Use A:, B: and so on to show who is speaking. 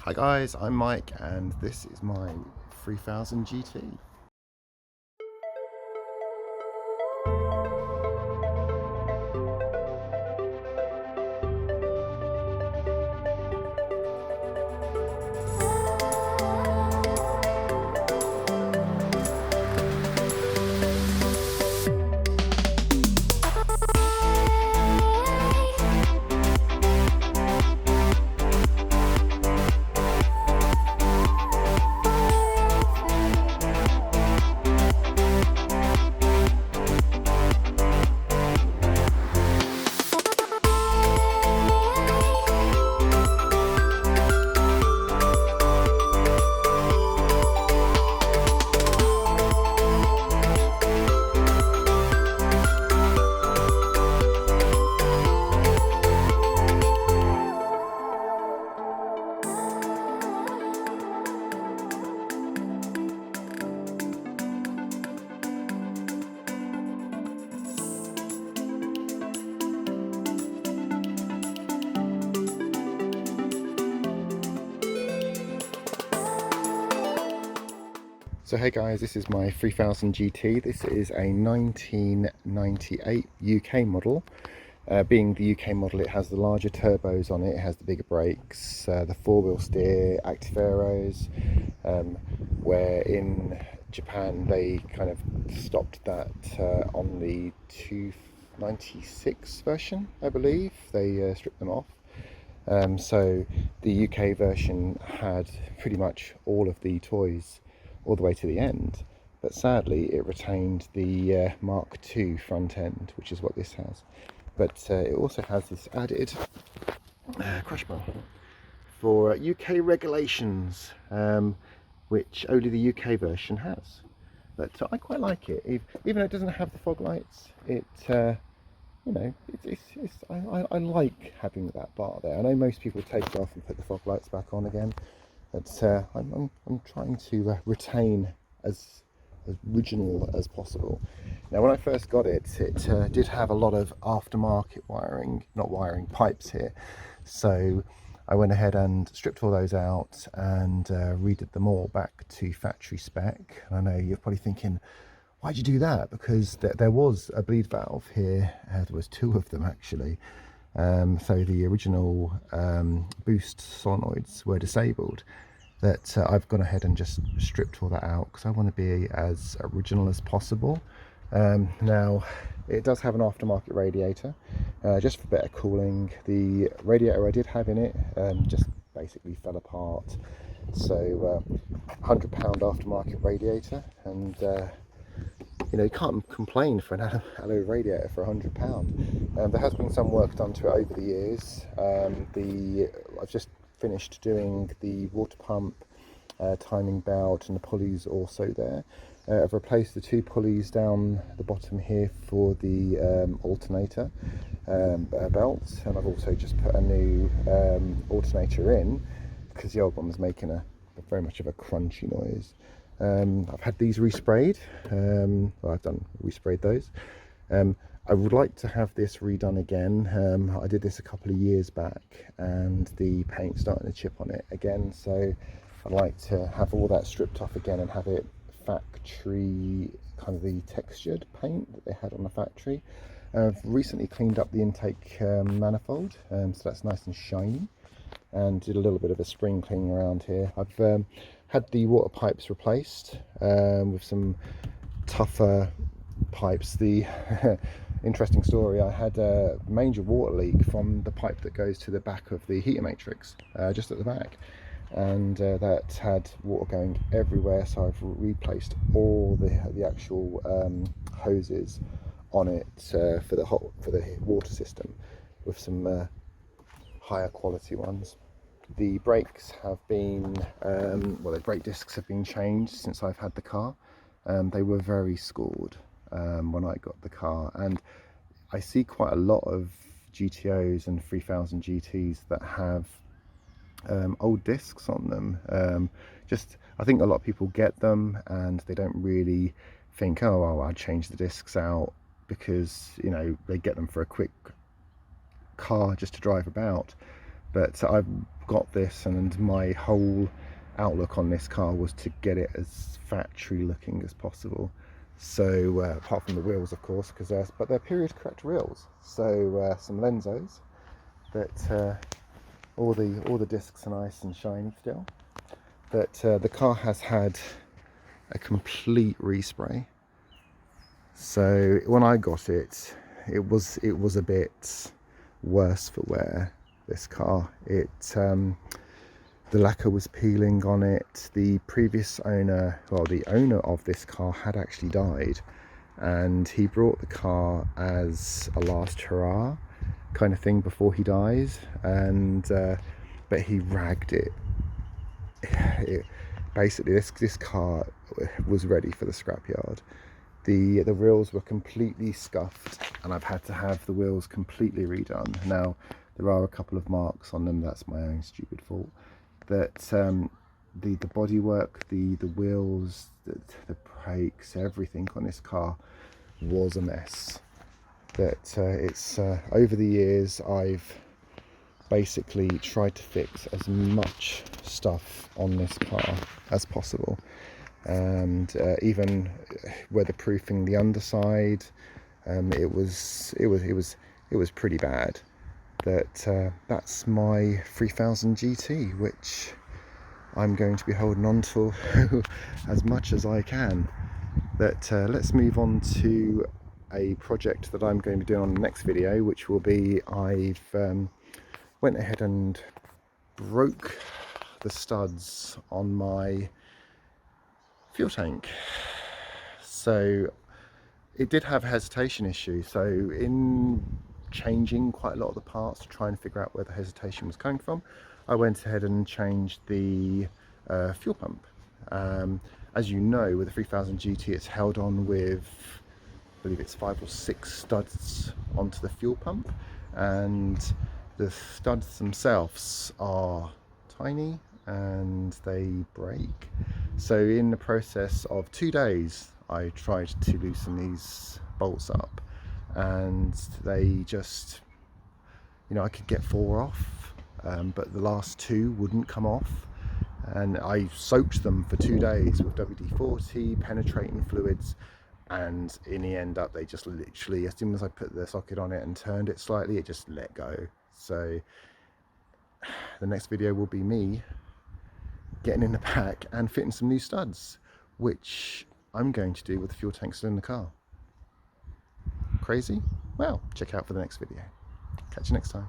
A: Hi guys, I'm Mike and this is my 3000 GT. So hey guys, this is my 3000 GT. This is a 1998 UK model. Being the UK model, it has the larger turbos on it, it has the bigger brakes, the four-wheel steer, active aeros, where in Japan they kind of stopped that on the 296 version, I believe. They stripped them off. So the UK version had pretty much all of the toys all the way to the end, but sadly it retained the Mark II front end, which is what this has. But it also has this added crash bar for UK regulations, which only the UK version has. But I quite like it, even though it doesn't have the fog lights. I like having that bar there. I know most people take it off and put the fog lights back on again, but I'm trying to retain as original as possible. Now, when I first got it, it did have a lot of aftermarket pipes here. So I went ahead and stripped all those out and redid them all back to factory spec. And I know you're probably thinking, why'd you do that? Because there was a bleed valve here. There was two of them actually. So the original boost solenoids were disabled. That I've gone ahead and just stripped all that out because I want to be as original as possible. Now, it does have an aftermarket radiator, just for better cooling. The radiator I did have in it just basically fell apart. So £100 aftermarket radiator, and you can't complain for an alloy radiator for £100. There has been some work done to it over the years. I've just finished doing the water pump, timing belt, and the pulleys also there. I've replaced the two pulleys down the bottom here for the alternator belt, and I've also just put a new alternator in because the old one was making very much of a crunchy noise. I've had these resprayed. I've resprayed those. I would like to have this redone again. I did this a couple of years back and the paint's starting to chip on it again, so I'd like to have all that stripped off again and have it factory, kind of the textured paint that they had on the factory. I've recently cleaned up the intake manifold, so that's nice and shiny, and did a little bit of a spring cleaning around here. I've had the water pipes replaced with some tougher pipes. The interesting story, I had a major water leak from the pipe that goes to the back of the heater matrix, just at the back, and that had water going everywhere, so I've replaced all the actual hoses on it for the water system with some higher quality ones. The brakes have been the brake discs have been changed since I've had the car. They were very scored when I got the car, and I see quite a lot of GTOs and 3000 GTs that have old discs on them. I think a lot of people get them and they don't really think, oh well, I'll change the discs out, because they get them for a quick car just to drive about. But got this, and my whole outlook on this car was to get it as factory looking as possible. So apart from the wheels, of course, but they're period correct wheels. So some Lenzos that all the discs are nice and shiny still. That the car has had a complete respray. So when I got it, it was a bit worse for wear. This car, the lacquer was peeling on it. The previous owner, well, the owner of this car had actually died, and he brought the car as a last hurrah kind of thing before he died, and but he ragged it. Basically, this car was ready for the scrapyard. The wheels were completely scuffed, and I've had to have the wheels completely redone. Now there are a couple of marks on them. That's my own stupid fault. That the bodywork, the wheels, the brakes, everything on this car was a mess. That it's over the years I've basically tried to fix as much stuff on this car as possible, and even weatherproofing the underside. It was pretty bad. That's my 3000 GT, which I'm going to be holding on to as much as I can. Let's move on to a project that I'm going to be doing on the next video, which will be I've went ahead and broke the studs on my fuel tank. So it did have a hesitation issue, so in changing quite a lot of the parts to try and figure out where the hesitation was coming from, I went ahead and changed the fuel pump. As you know, with the 3000 GT, it's held on with, I believe it's 5 or 6 studs onto the fuel pump, and the studs themselves are tiny and they break. So in the process of 2 days, I tried to loosen these bolts up, and they just, I could get 4 off, but the last 2 wouldn't come off. And I soaked them for 2 days with WD-40 penetrating fluids, and in the end up, they just literally, as soon as I put the socket on it and turned it slightly, it just let go. So the next video will be me getting in the back and fitting some new studs, which I'm going to do with the fuel tank still in the car. Crazy? Well, check out for the next video. Catch you next time.